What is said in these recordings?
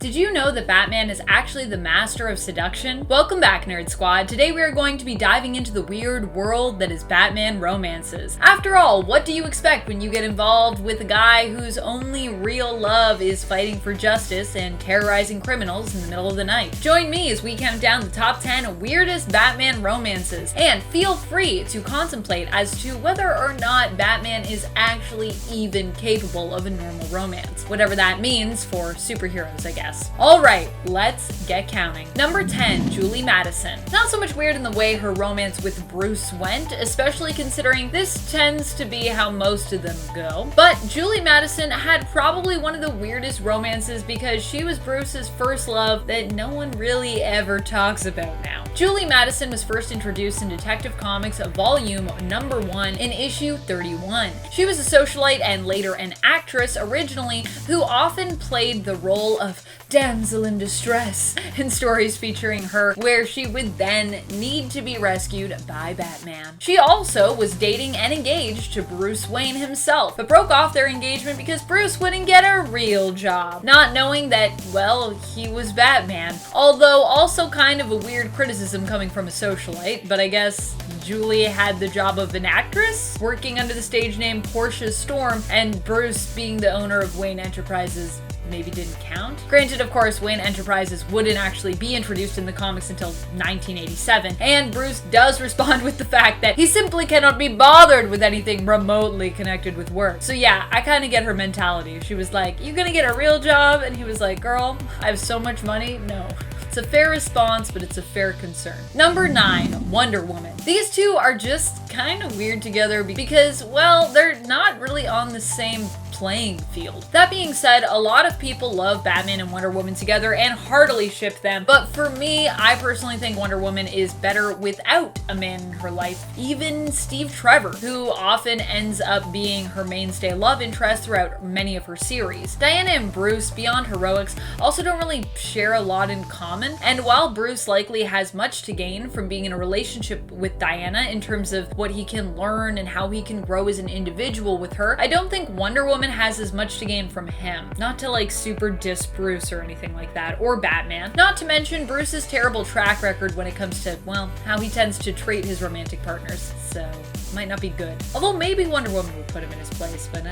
Did you know that Batman is actually the master of seduction? Welcome back, Nerd Squad. Today we are going to be diving into the weird world that is Batman romances. After all, what do you expect when you get involved with a guy whose only real love is fighting for justice and terrorizing criminals in the middle of the night? Join me as we count down the top 10 weirdest Batman romances, and feel free to contemplate as to whether or not Batman is actually even capable of a normal romance. Whatever that means for superheroes, I guess. Alright, let's get counting. Number 10, Julie Madison. Not so much weird in the way her romance with Bruce went, especially considering this tends to be how most of them go. But Julie Madison had probably one of the weirdest romances because she was Bruce's first love that no one really ever talks about now. Julie Madison was first introduced in Detective Comics Volume Number 1 in issue 31. She was a socialite and later an actress originally who often played the role of damsel in distress in stories featuring her, where she would then need to be rescued by Batman. She also was dating and engaged to Bruce Wayne himself, but broke off their engagement because Bruce wouldn't get a real job, not knowing that, well, he was Batman. Although also kind of a weird criticism coming from a socialite, but I guess Julie had the job of an actress, working under the stage name Portia Storm, and Bruce being the owner of Wayne Enterprises maybe didn't count. Granted, of course, Wayne Enterprises wouldn't actually be introduced in the comics until 1987, and Bruce does respond with the fact that he simply cannot be bothered with anything remotely connected with work. So yeah, I kind of get her mentality. She was like, "You gonna get a real job?" And he was like, "Girl, I have so much money, no." It's a fair response, but it's a fair concern. Number 9, Wonder Woman. These two are just kind of weird together because, well, they're not really on the same playing field. That being said, a lot of people love Batman and Wonder Woman together and heartily ship them, but for me, I personally think Wonder Woman is better without a man in her life. Even Steve Trevor, who often ends up being her mainstay love interest throughout many of her series. Diana and Bruce, beyond heroics, also don't really share a lot in common, and while Bruce likely has much to gain from being in a relationship with Diana in terms of what he can learn and how he can grow as an individual with her, I don't think Wonder Woman has as much to gain from him. Not to like super diss Bruce or anything like that, or Batman. Not to mention Bruce's terrible track record when it comes to, well, how he tends to treat his romantic partners, so might not be good. Although maybe Wonder Woman would put him in his place, but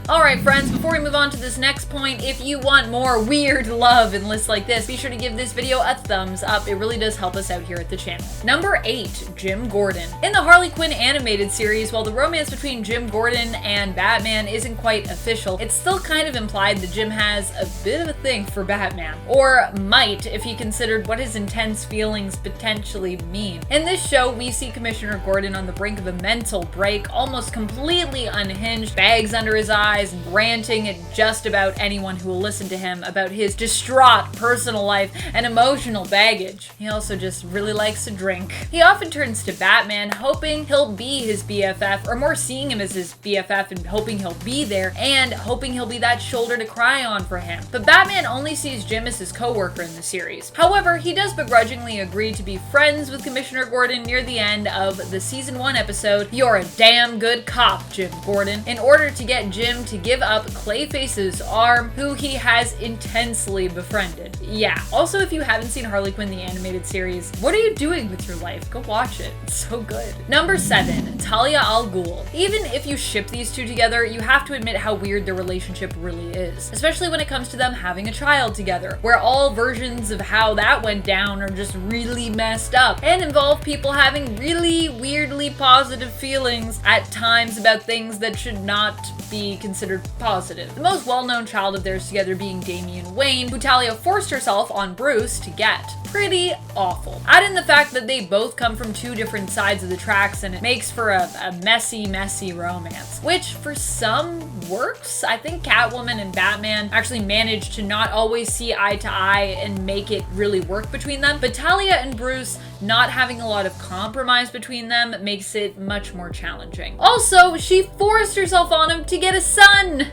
Alright friends, before we move on to this next point, if you want more weird love and lists like this, be sure to give this video a thumbs up. It really does help us out here at the channel. Number 8, Jim Gordon. In the Harley Quinn animated series, while the romance between Jim Gordon and Batman isn't quite official, it's still kind of implied that Jim has a bit of a thing for Batman. Or might, if he considered what his intense feelings potentially mean. In this show, we see Commissioner Gordon on the brink of a mental break, almost completely unhinged, bags under his eyes, and ranting at just about anyone who will listen to him about his distraught personal life and emotional baggage. He also just really likes to drink. He often turns to Batman, hoping he'll be his BFF, or more seeing him as his BFF and hoping he'll be there, and hoping he'll be that shoulder to cry on for him. But Batman only sees Jim as his co-worker in the series. However, he does begrudgingly agree to be friends with Commissioner Gordon near the end of the Season 1 episode, "You're a damn good cop, Jim Gordon," in order to get Jim to give up Clayface's arm, who he has intensely befriended. Yeah, also if you haven't seen Harley Quinn the animated series, what are you doing with your life? Go watch it, it's so good. Number 7, Talia al Ghul. Even if you ship these two together, you have to admit how weird their relationship really is, especially when it comes to them having a child together, where all versions of how that went down are just really messed up and involve people having really weirdly positive feelings at times about things that should not be considered positive. The most well-known child of theirs together being Damian Wayne, who Talia forced herself on Bruce to get. Pretty awful. Add in the fact that they both come from two different sides of the tracks, and it makes for a messy romance, which for some works. I think Catwoman and Batman actually managed to not always see eye to eye and make it really work between them, but Talia and Bruce not having a lot of compromise between them makes it much more challenging. Also, she forced herself on him to get a son!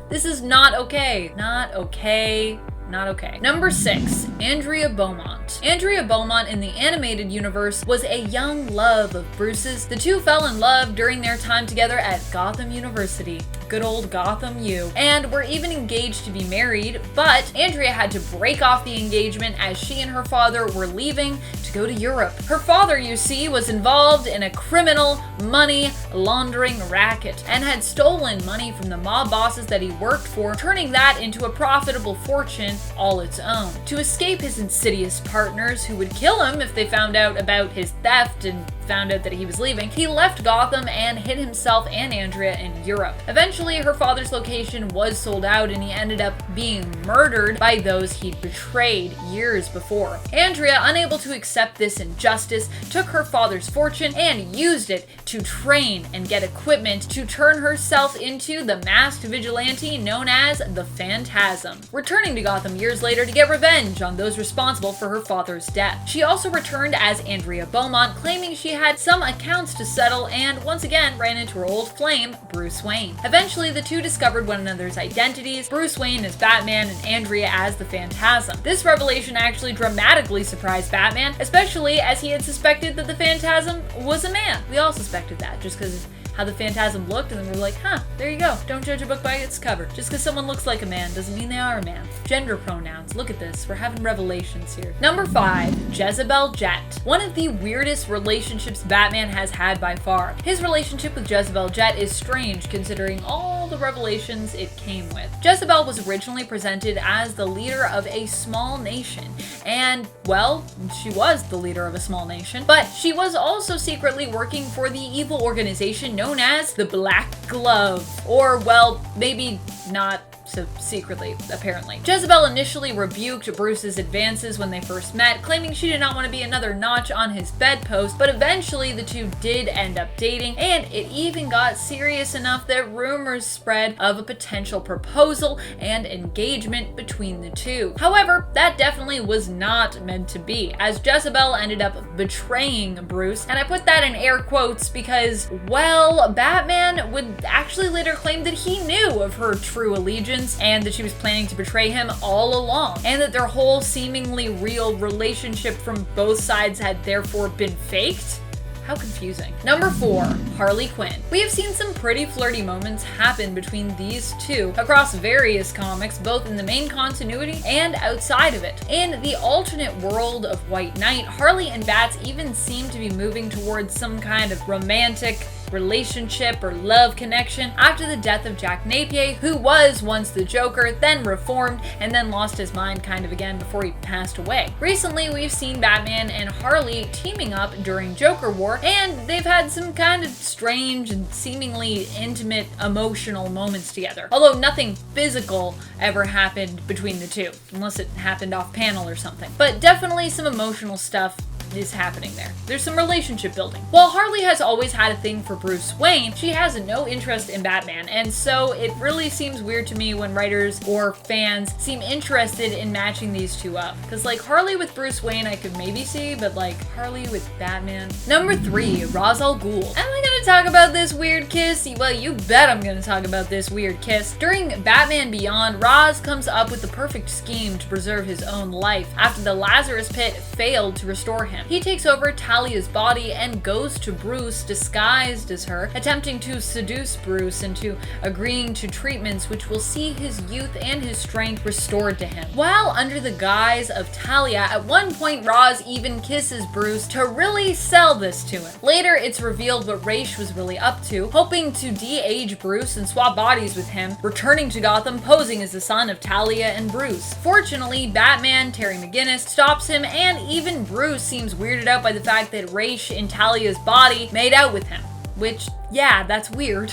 This is not okay. Not okay. Not okay. Number 6, Andrea Beaumont. Andrea Beaumont in the animated universe was a young love of Bruce's. The two fell in love during their time together at Gotham University. good old Gotham U, and were even engaged to be married, but Andrea had to break off the engagement as she and her father were leaving to go to Europe. Her father, you see, was involved in a criminal money laundering racket and had stolen money from the mob bosses that he worked for, turning that into a profitable fortune all its own. To escape his insidious partners who would kill him if they found out about his theft and found out that he was leaving, he left Gotham and hid himself and Andrea in Europe. Eventually, her father's location was sold out and he ended up being murdered by those he'd betrayed years before. Andrea, unable to accept this injustice, took her father's fortune and used it to train and get equipment to turn herself into the masked vigilante known as the Phantasm, returning to Gotham years later to get revenge on those responsible for her father's death. She also returned as Andrea Beaumont, claiming she had some accounts to settle and once again ran into her old flame, Bruce Wayne. Eventually, the two discovered one another's identities, Bruce Wayne as Batman and Andrea as the Phantasm. This revelation actually dramatically surprised Batman, especially as he had suspected that the Phantasm was a man. We all suspected that just because how the Phantasm looked, and then we were like, huh, there you go. Don't judge a book by its cover. Just because someone looks like a man doesn't mean they are a man. Gender pronouns. Look at this. We're having revelations here. Number 5, Jezebel Jet. One of the weirdest relationships Batman has had by far. His relationship with Jezebel Jet is strange considering all the revelations it came with. Jezebel was originally presented as the leader of a small nation, and, well, she was the leader of a small nation, but she was also secretly working for the evil organization known as the Black Glove, or, well, maybe not so secretly, apparently. Jezebel initially rebuked Bruce's advances when they first met, claiming she did not want to be another notch on his bedpost, but eventually the two did end up dating, and it even got serious enough that rumors spread of a potential proposal and engagement between the two. However, that definitely was not meant to be, as Jezebel ended up betraying Bruce, and I put that in air quotes because, well, Batman would actually later claim that he knew of her true allegiance and that she was planning to betray him all along, and that their whole seemingly real relationship from both sides had therefore been faked. How confusing. Number 4, Harley Quinn. We have seen some pretty flirty moments happen between these two across various comics, both in the main continuity and outside of it. In the alternate world of White Knight, Harley and Bats even seem to be moving towards some kind of romantic relationship or love connection after the death of Jack Napier, who was once the Joker, then reformed, and then lost his mind kind of again before he passed away. Recently, we've seen Batman and Harley teaming up during Joker War, and they've had some kind of strange and seemingly intimate, emotional moments together. Although nothing physical ever happened between the two, unless it happened off panel or something. But definitely some emotional stuff is happening there. There's some relationship building. While Harley has always had a thing for Bruce Wayne, she has no interest in Batman, and so it really seems weird to me when writers or fans seem interested in matching these two up. Because like Harley with Bruce Wayne I could maybe see, but like Harley with Batman. Number 3, Ra's al Ghul. Am I gonna talk about this weird kiss? Well, you bet I'm gonna talk about this weird kiss. During Batman Beyond, Ra's comes up with the perfect scheme to preserve his own life after the Lazarus Pit failed to restore him. He takes over Talia's body and goes to Bruce disguised as her, attempting to seduce Bruce into agreeing to treatments which will see his youth and his strength restored to him. While under the guise of Talia, at one point Ra's even kisses Bruce to really sell this to him. Later, it's revealed what Ra's was really up to, hoping to de-age Bruce and swap bodies with him, returning to Gotham posing as the son of Talia and Bruce. Fortunately, Batman, Terry McGinnis, stops him, and even Bruce seems weirded out by the fact that Ra's in Talia's body made out with him. Which, yeah, that's weird.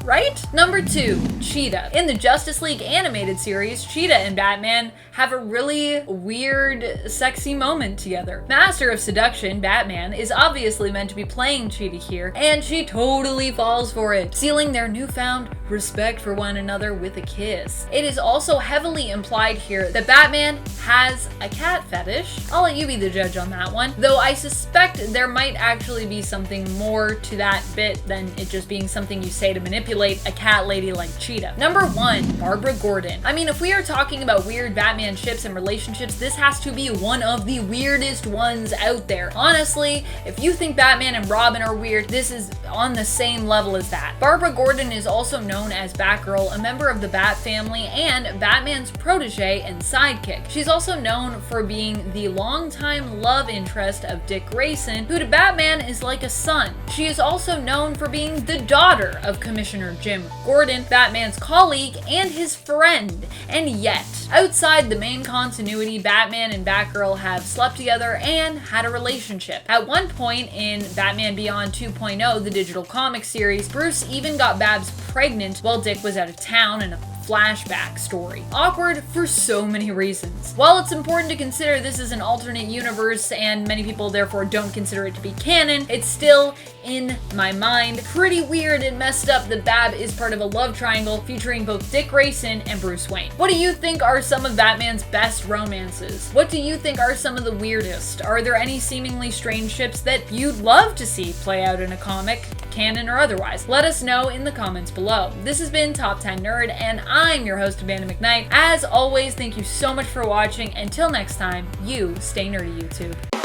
Right? Number 2, Cheetah. In the Justice League animated series, Cheetah and Batman have a really weird, sexy moment together. Master of Seduction, Batman, is obviously meant to be playing Cheetah here, and she totally falls for it, sealing their newfound respect for one another with a kiss. It is also heavily implied here that Batman has a cat fetish. I'll let you be the judge on that one, though I suspect there might actually be something more to that bit than it just being something you say to manipulate a cat lady like Cheetah. Number 1, Barbara Gordon. I mean, if we are talking about weird Batman ships and relationships, this has to be one of the weirdest ones out there. Honestly, if you think Batman and Robin are weird, this is on the same level as that. Barbara Gordon is also known known as Batgirl, a member of the Bat family and Batman's protege and sidekick. She's also known for being the longtime love interest of Dick Grayson, who to Batman is like a son. She is also known for being the daughter of Commissioner Jim Gordon, Batman's colleague and his friend. And yet, outside the main continuity, Batman and Batgirl have slept together and had a relationship. At one point in Batman Beyond 2.0, the digital comic series, Bruce even got Babs pregnant while Dick was out of town in a flashback story. Awkward for so many reasons. While it's important to consider this is an alternate universe and many people therefore don't consider it to be canon, it's still, in my mind, pretty weird and messed up that Bab is part of a love triangle featuring both Dick Grayson and Bruce Wayne. What do you think are some of Batman's best romances? What do you think are some of the weirdest? Are there any seemingly strange ships that you'd love to see play out in a comic, canon or otherwise? Let us know in the comments below. This has been Top 10 Nerd, and I'm your host, Amanda McKnight. As always, thank you so much for watching. Until next time, you stay nerdy, YouTube.